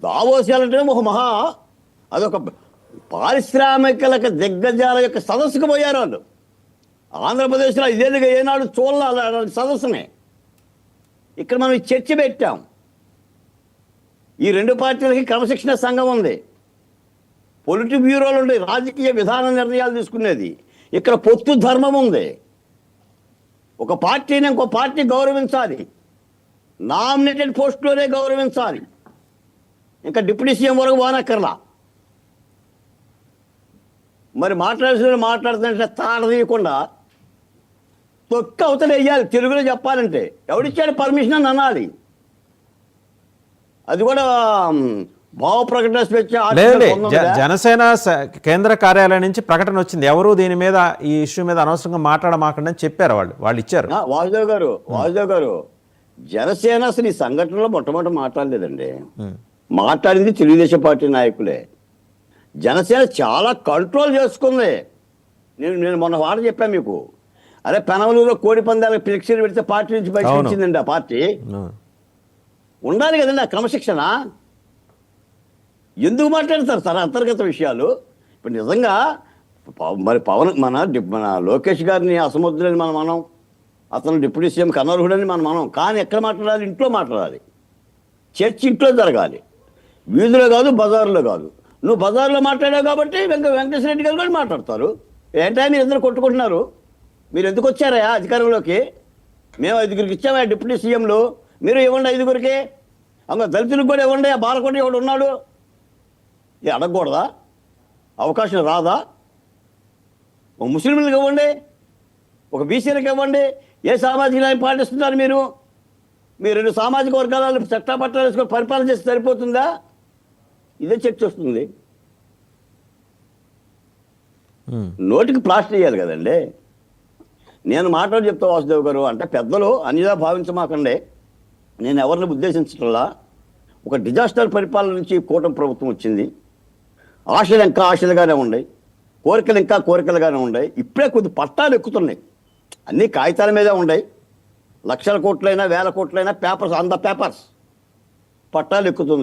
Davos అంటే అదొక పారిశ్రామికలకు దిగ్గజాల యొక్క సదస్సుకు పోయారు వాళ్ళు. ఆంధ్రప్రదేశ్లో ఇదేదిగా ఏనాడు చూడాలి సదస్సునే. ఇక్కడ మనం చర్చ పెట్టాం. ఈ రెండు పార్టీలకి క్రమశిక్షణ సంఘం ఉంది, పొలిటిక్ బ్యూరోలు ఉండే, రాజకీయ విధాన నిర్ణయాలు తీసుకునేది. ఇక్కడ పొత్తు ధర్మం ఉంది. ఒక పార్టీని ఇంకో పార్టీ గౌరవించాలి, నామినేటెడ్ పోస్టులోనే గౌరవించాలి. ఇంకా డిప్యూటీ సీఎం వరకు పోనక్కర్లా. మరి మాట్లాడుతుందంటే తాడదీయకుండా తొక్క అవతల వేయాలి. తెలుగులో చెప్పాలంటే ఎవడిచ్చాడు పర్మిషన్ అని అనాలి. అది కూడా భావ ప్రకటన స్వేచ్ఛ. జనసేన కేంద్ర కార్యాలయం నుంచి ప్రకటన వచ్చింది, ఎవరు దీని మీద ఈ ఇష్యూ మీద అనవసరంగా మాట్లాడమాకండి అని చెప్పారు. వాళ్ళు ఇచ్చారు. వాసుదేవ్ గారు జనసేన అసలు ఈ సంఘటనలో మొట్టమొదటి మాట్లాడలేదండి. మాట్లాడింది తెలుగుదేశం పార్టీ నాయకులే. జనసేన చాలా కంట్రోల్ చేసుకుంది. నేను మొన్న వాడ చెప్పాను మీకు. అరే పెనమలూరులో కోడి పందాలకు పిలిచి పెడితే పార్టీ నుంచి బయటకు వచ్చిందండి. ఆ పార్టీ ఉండాలి కదండి ఆ క్రమశిక్షణ. ఎందుకు మాట్లాడతారు సార్ అంతర్గత విషయాలు? ఇప్పుడు నిజంగా మరి మన లోకేష్ గారిని అసమర్థులని మనం అతను డిప్యూటీ సీఎంకి అనర్హుడని మనం కానీ ఎక్కడ మాట్లాడాలి? ఇంట్లో మాట్లాడాలి. చర్చ ఇంట్లో జరగాలి, వీధిలో కాదు, బజార్లో కాదు. నువ్వు బజార్లో మాట్లాడావు కాబట్టి వెంకటేశ్వర రెడ్డి గారు కూడా మాట్లాడతారు. ఏంటో మీరు ఇద్దరు కొట్టుకుంటున్నారు. మీరు ఎందుకు వచ్చారా అధికారంలోకి? మేము 5గురికి ఇచ్చామా డిప్యూటీ సీఎంలు, మీరు ఇవ్వండి 5గురికి. ఇంకా దళితులకు కూడా ఇవ్వండి. ఆ బాలకోటి ఎవడు ఉన్నాడు, ఇది అడగకూడదా? అవకాశం రాదా? ఒక ముస్లింలకు ఇవ్వండి, ఒక బీసీలకు ఇవ్వండి. ఏ సామాజిక న్యాయం పాటిస్తున్నారు మీరు? మీరు 2 సామాజిక వర్గాలను చట్టపట్టాలు వేసుకొని పరిపాలన చేస్తే సరిపోతుందా? ఇదే చర్చ వస్తుంది. నోటికి ప్లాస్టర్ చేయాలి కదండి. నేను మాట్లాడి చెప్తా వాసుదేవ్ గారు, అంటే పెద్దలు అన్నిదా భావించమాకండి. నేను ఎవరిని ఉద్దేశించటంలా. ఒక డిజాస్టర్ పరిపాలన నుంచి కూటమి ప్రభుత్వం వచ్చింది. ఆశలు ఇంకా ఆశలుగానే ఉన్నాయి, కోరికలు ఇంకా కోరికలుగానే ఉన్నాయి. ఇప్పుడే కొద్ది పట్టాలు ఎక్కుతున్నాయి. అన్నీ కాగితాల మీదే ఉన్నాయి. లక్షల కోట్లైనా వేల కోట్లైనా పేపర్స్ ఆన్ ద పేపర్స్ పట్టాలు ఎక్కుతుంది.